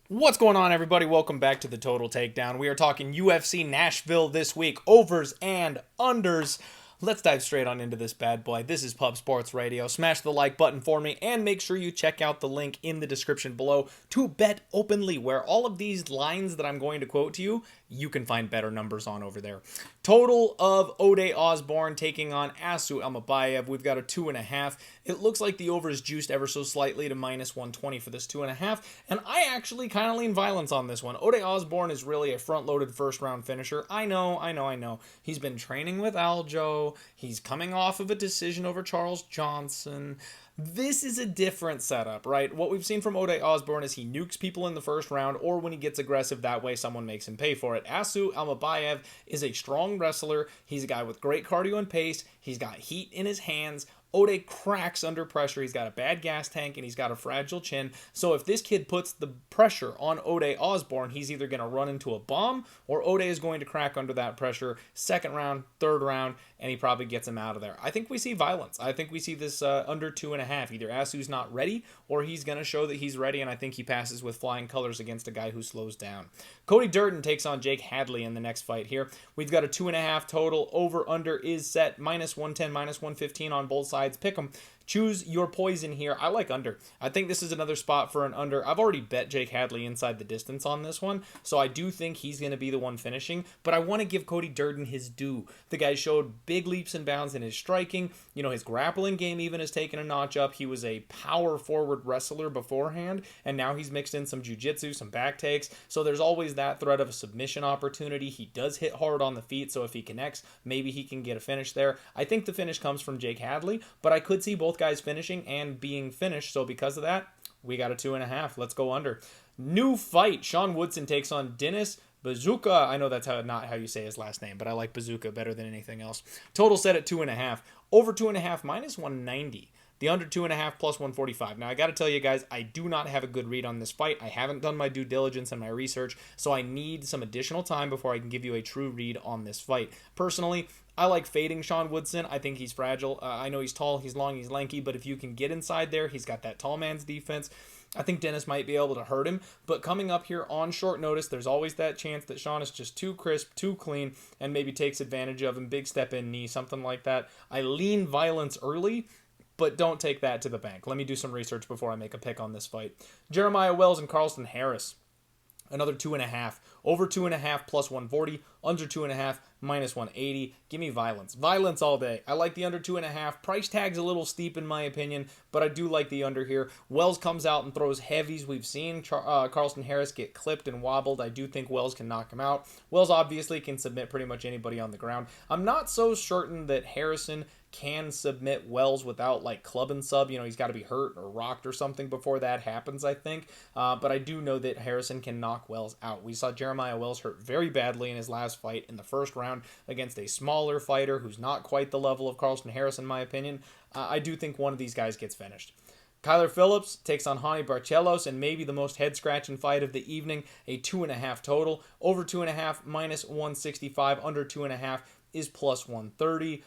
What's going on, everybody? Welcome back to the Total Takedown. We are talking UFC Nashville this week, overs and unders. Let's dive straight on into this bad boy. This is Pub Sports Radio. Smash the like button for me and make sure you check out the link in the description below to bet openly, where all of these lines that I'm going to quote to you, you can find better numbers on over there. Total of Osborne taking on Amabayev. We've got a 2.5. It looks like the over is juiced ever so slightly to minus 120 for this 2.5. And I actually kind of lean violence on this one. Osborne is really a front-loaded first-round finisher. I know. He's been training with Aljo. He's coming off of a decision over Charles Johnson. This is a different setup, right? What we've seen from Osborne is he nukes people in the first round, or when he gets aggressive, that way someone makes him pay for it. Amabayev is a strong wrestler. He's a guy with great cardio and pace. He's got heat in his hands. Cracks under pressure. He's got a bad gas tank and he's got a fragile chin. So if this kid puts the pressure on Osborne, he's either going to run into a bomb or is going to crack under that pressure. Second round, third round, and he probably gets him out of there. I think we see violence. I think we see this under 2.5. Either Asu's not ready or he's going to show that he's ready, and I think he passes with flying colors against a guy who slows down. Durden takes on Jake Hadley in the next fight here. We've got a 2.5 total. Over under is set minus 110, minus 115 on both sides. Pick them. Choose your poison here. I like under. I think this is another spot for an under. I've already bet Jake Hadley inside the distance on this one, so I do think he's going to be the one finishing, but I want to give Durden his due. The guy showed big leaps and bounds in his striking. His grappling game even has taken a notch up. He was a power forward wrestler beforehand, and now he's mixed in some jiu-jitsu, some back takes, so there's always that threat of a submission opportunity. He does hit hard on the feet, so if he connects, maybe he can get a finish there. I think the finish comes from Jake Hadley, but I could see both guys finishing and being finished, so because of that, we got a 2.5. Let's go under. New fight. Sean Woodson takes on Dennis Bazooka. I know that's not how you say his last name, but I like Bazooka better than anything else. Total set at 2.5. Over 2.5 minus 190. The under 2.5 plus 145. Now, I got to tell you guys, I do not have a good read on this fight. I haven't done my due diligence and my research, so I need some additional time before I can give you a true read on this fight. Personally, I like fading Sean Woodson. I think he's fragile. I know he's tall, he's long, he's lanky, but if you can get inside there, he's got that tall man's defense. I think Dennis might be able to hurt him, but coming up here on short notice, there's always that chance that Sean is just too crisp, too clean, and maybe takes advantage of him. Big step in knee, something like that. I lean violence early, but don't take that to the bank. Let me do some research before I make a pick on this fight. Jeremiah Wells and Carlston Harris. Another 2.5. Over 2.5 plus 140. Under 2.5 minus 180. Give me violence. Violence all day. I like the under 2.5. Price tag's a little steep in my opinion, but I do like the under here. Wells comes out and throws heavies. We've seen Carlston Harris get clipped and wobbled. I do think Wells can knock him out. Wells obviously can submit pretty much anybody on the ground. I'm not so certain that Harrison can submit Wells without like club and sub. He's got to be hurt or rocked or something before that happens, I think. But I do know that Harrison can knock Wells out. We saw Jeremiah Wells hurt very badly in his last fight in the first round against a smaller fighter who's not quite the level of Carlston Harris, in my opinion. I do think one of these guys gets finished. Phillips takes on Barcelos, and maybe the most head-scratching fight of the evening, a 2.5 total. Over 2.5 minus 165. Under 2.5 is plus 130.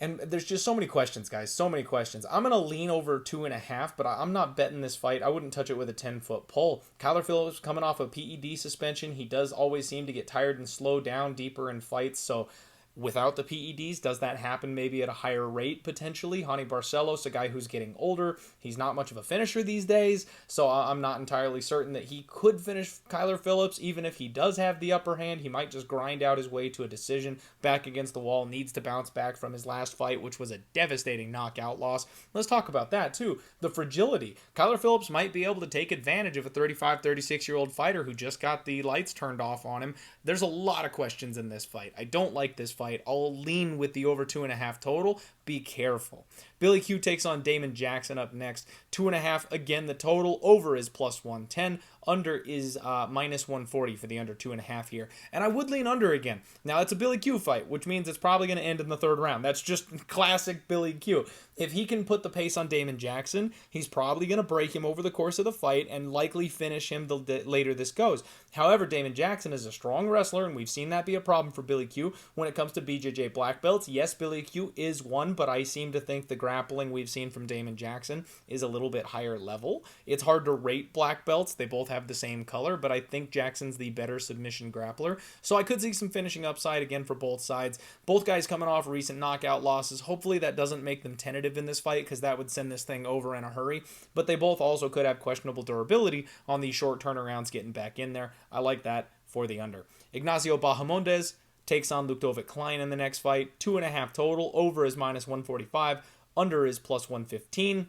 And there's just so many questions, guys. So many questions. I'm going to lean over 2.5, but I'm not betting this fight. I wouldn't touch it with a 10-foot pole. Phillips coming off a PED suspension. He does always seem to get tired and slow down deeper in fights. So without the PEDs, does that happen maybe at a higher rate potentially? Barcelos, a guy who's getting older, he's not much of a finisher these days, so I'm not entirely certain that he could finish Phillips. Even if he does have the upper hand, he might just grind out his way to a decision. Back against the wall, needs to bounce back from his last fight, which was a devastating knockout loss. Let's talk about that too. The fragility. Phillips might be able to take advantage of a 35, 36-year-old fighter who just got the lights turned off on him. There's a lot of questions in this fight. I don't like this fight. I'll lean with the over 2.5 total. Be careful. Billy Q takes on Damon Jackson up next. 2.5, again, the total. Over is plus 110. Under is minus 140 for the under 2.5 here. And I would lean under again. Now, it's a Billy Q fight, which means it's probably going to end in the third round. That's just classic Billy Q. If he can put the pace on Damon Jackson, he's probably going to break him over the course of the fight and likely finish him the later this goes. However, Damon Jackson is a strong wrestler, and we've seen that be a problem for Billy Q when it comes to BJJ black belts. Yes, Billy Q is one, but I seem to think the grappling we've seen from Damon Jackson is a little bit higher level. It's hard to rate black belts. They both have the same color, but I think Jackson's the better submission grappler. So I could see some finishing upside again for both sides. Both guys coming off recent knockout losses. Hopefully that doesn't make them tentative in this fight, because that would send this thing over in a hurry. But they both also could have questionable durability on these short turnarounds getting back in there. I like that for the under. Ignacio Bahamondes takes on Klein in the next fight. 2.5 total. Over is -145. Under is +115.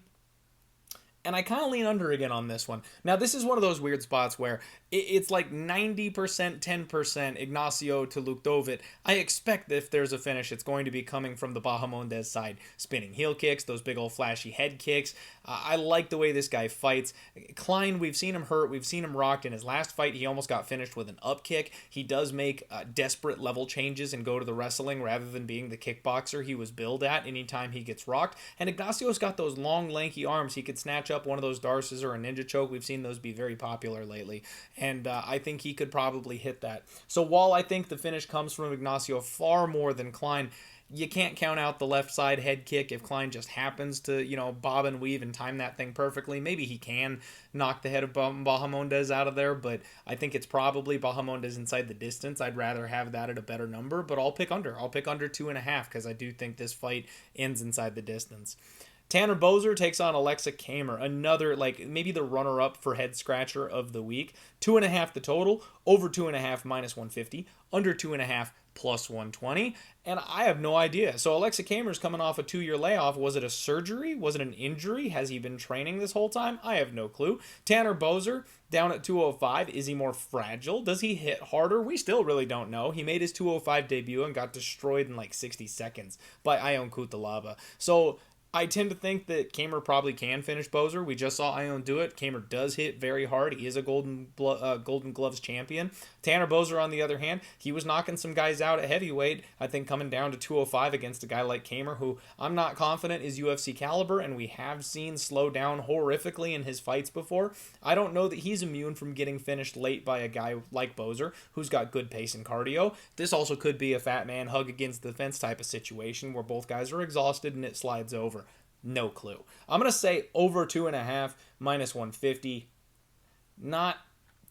And I kind of lean under again on this one. Now, this is one of those weird spots where it's like 90%, 10% Ignacio to Lukdovic. I expect that if there's a finish, it's going to be coming from the Bahamondes side. Spinning heel kicks, those big old flashy head kicks. I like the way this guy fights. Klein, we've seen him hurt. We've seen him rocked. In his last fight, he almost got finished with an up kick. He does make desperate level changes and go to the wrestling rather than being the kickboxer he was billed at anytime he gets rocked. And Ignacio's got those long, lanky arms. He could snatch up one of those Darces or a ninja choke. We've seen those be very popular lately, and I think he could probably hit that. So while I think the finish comes from Ignacio far more than Klein, you can't count out the left side head kick if Klein just happens to, bob and weave and time that thing perfectly. Maybe he can knock the head of Bahamondes out of there, but I think it's probably Bahamondes inside the distance. I'd rather have that at a better number, but I'll pick under. I'll pick under 2.5 because I do think this fight ends inside the distance. Tanner Bozer takes on Alexa Kamer, another, maybe the runner-up for head scratcher of the week. 2.5 the total, over 2.5 -150, under 2.5 +120, and I have no idea. So Alexa Kamer's coming off a 2-year layoff. Was it a surgery? Was it an injury? Has he been training this whole time? I have no clue. Tanner Bozer down at 205. Is he more fragile? Does he hit harder? We still really don't know. He made his 205 debut and got destroyed in 60 seconds by Ion Cutelaba. So I tend to think that Kamer probably can finish Bozer. We just saw Ion do it. Kamer does hit very hard. He is a Golden Gloves champion. Tanner Bozer, on the other hand, he was knocking some guys out at heavyweight. I think coming down to 205 against a guy like Kamer, who I'm not confident is UFC caliber, and we have seen slow down horrifically in his fights before. I don't know that he's immune from getting finished late by a guy like Bozer, who's got good pace and cardio. This also could be a fat man hug against the fence type of situation where both guys are exhausted and it slides over. No clue. I'm going to say over 2.5 -150. Not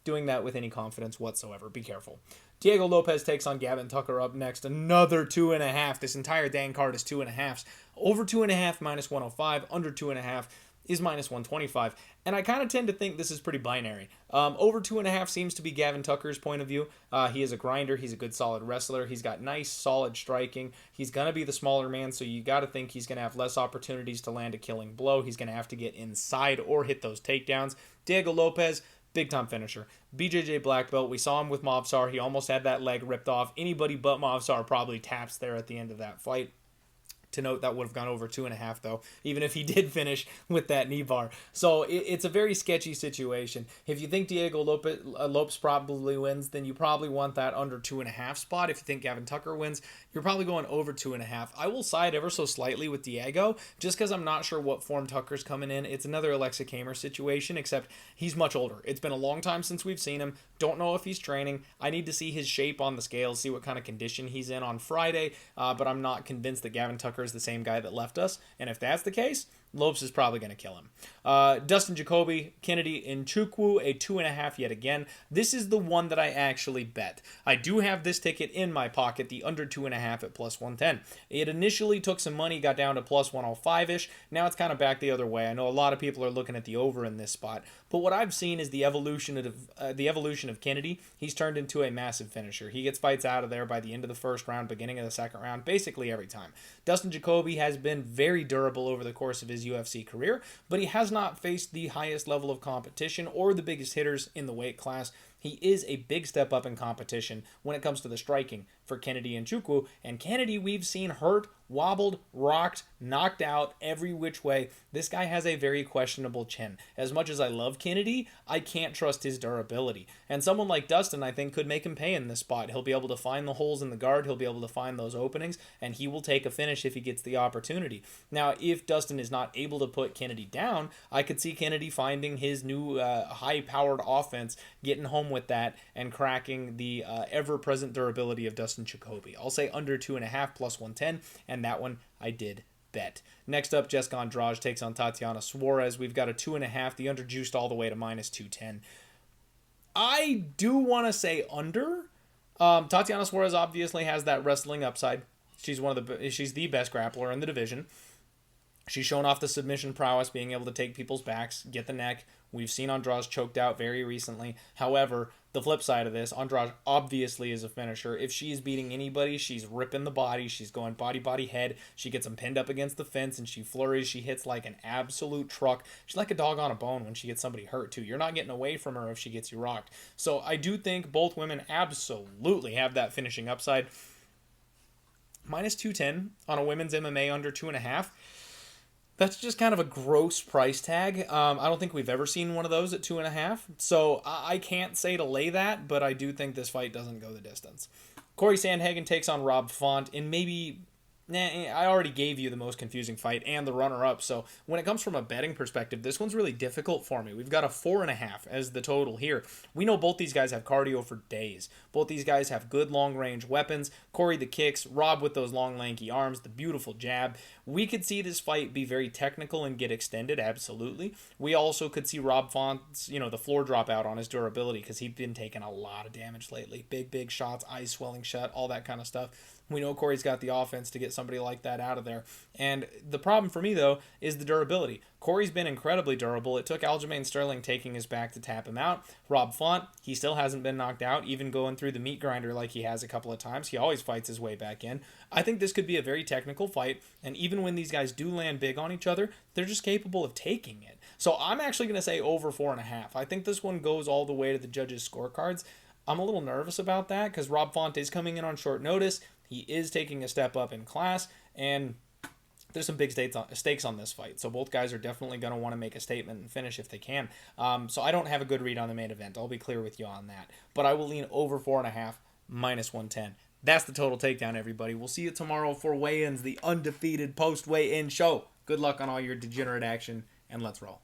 doing that with any confidence whatsoever. Be careful. Diego Lopez takes on Gavin Tucker up next. Another 2.5. This entire dang card is 2.5s. Over 2.5 -105. Under 2.5 is -125. And I kind of tend to think this is pretty binary. Over 2.5 seems to be Gavin Tucker's point of view. He is a grinder. He's a good, solid wrestler. He's got nice, solid striking. He's going to be the smaller man, so you got to think he's going to have less opportunities to land a killing blow. He's going to have to get inside or hit those takedowns. Diego Lopez, big-time finisher. BJJ black belt. We saw him with Movsar. He almost had that leg ripped off. Anybody but Movsar probably taps there at the end of that fight. To note, that would have gone over 2.5, though, even if he did finish with that knee bar. So it's a very sketchy situation. If you think Diego Lopez probably wins, then you probably want that under 2.5 spot. If you think Gavin Tucker wins, you're probably going over 2.5. I will side ever so slightly with Diego, just because I'm not sure what form Tucker's coming in. It's another Alexa Kamer situation, except he's much older. It's been a long time since we've seen him. Don't know if he's training. I need to see his shape on the scale, see what kind of condition he's in on Friday, but I'm not convinced that Gavin Tucker is the same guy that left us, and if that's the case, Lopes is probably going to kill him. Dustin Jacoby, Kennedy Nchukwu, a 2.5 yet again. This is the one that I actually bet. I do have this ticket in my pocket, the under 2.5 at +110. It initially took some money, got down to +105-ish. Now it's kind of back the other way. I know a lot of people are looking at the over in this spot, but what I've seen is the evolution of Kennedy. He's turned into a massive finisher. He gets fights out of there by the end of the first round, beginning of the second round, basically every time. Dustin Jacoby has been very durable over the course of his UFC career, but he has not faced the highest level of competition or the biggest hitters in the weight class. He is a big step up in competition when it comes to the striking for Kennedy Nchukwu, and Kennedy we've seen hurt, wobbled, rocked, knocked out every which way. This guy has a very questionable chin. As much as I love Kennedy, I can't trust his durability. And someone like Dustin, I think, could make him pay in this spot. He'll be able to find the holes in the guard, he'll be able to find those openings, and he will take a finish if he gets the opportunity. Now, if Dustin is not able to put Kennedy down, I could see Kennedy finding his new high-powered offense, getting home with that, and cracking the ever-present durability of Dustin Jacoby. I'll say under 2.5 +110, and that one I did bet. Next up, Jessica Andrade takes on Tatiana Suarez. We've got a 2.5. The under juiced all the way to -210. I do want to say under. Tatiana Suarez obviously has that wrestling upside. She's she's the best grappler in the division. She's shown off the submission prowess, being able to take people's backs, get the neck. We've seen Andrade choked out very recently. However, the flip side of this, Andrade obviously is a finisher. If she's beating anybody, she's ripping the body. She's going body, head. She gets them pinned up against the fence, and she flurries. She hits like an absolute truck. She's like a dog on a bone when she gets somebody hurt, too. You're not getting away from her if she gets you rocked. So I do think both women absolutely have that finishing upside. -210 on a women's MMA under 2.5. That's just kind of a gross price tag. I don't think we've ever seen one of those at 2.5. So I can't say to lay that, but I do think this fight doesn't go the distance. Corey Sandhagen takes on Rob Font in maybe... I already gave you the most confusing fight and the runner-up, so when it comes from a betting perspective, this one's really difficult for me. We've got a 4.5 as the total here. We know both these guys have cardio for days. Both these guys have good long-range weapons. Corey the kicks, Rob with those long, lanky arms, the beautiful jab. We could see this fight be very technical and get extended, absolutely. We also could see Rob Font's, the floor drop out on his durability because he's been taking a lot of damage lately. Big shots, eyes swelling shut, all that kind of stuff. We know Corey's got the offense to get somebody like that out of there. And the problem for me, though, is the durability. Corey's been incredibly durable. It took Aljamain Sterling taking his back to tap him out. Rob Font, he still hasn't been knocked out, even going through the meat grinder like he has a couple of times. He always fights his way back in. I think this could be a very technical fight, and even when these guys do land big on each other, they're just capable of taking it. So I'm actually going to say over 4.5. I think this one goes all the way to the judges' scorecards. I'm a little nervous about that because Rob Font is coming in on short notice. He is taking a step up in class, and there's some big stakes on this fight. So both guys are definitely going to want to make a statement and finish if they can. So I don't have a good read on the main event. I'll be clear with you on that. But I will lean over 4.5, -110. That's the total takedown, everybody. We'll see you tomorrow for weigh-ins, the undefeated post-weigh-in show. Good luck on all your degenerate action, and let's roll.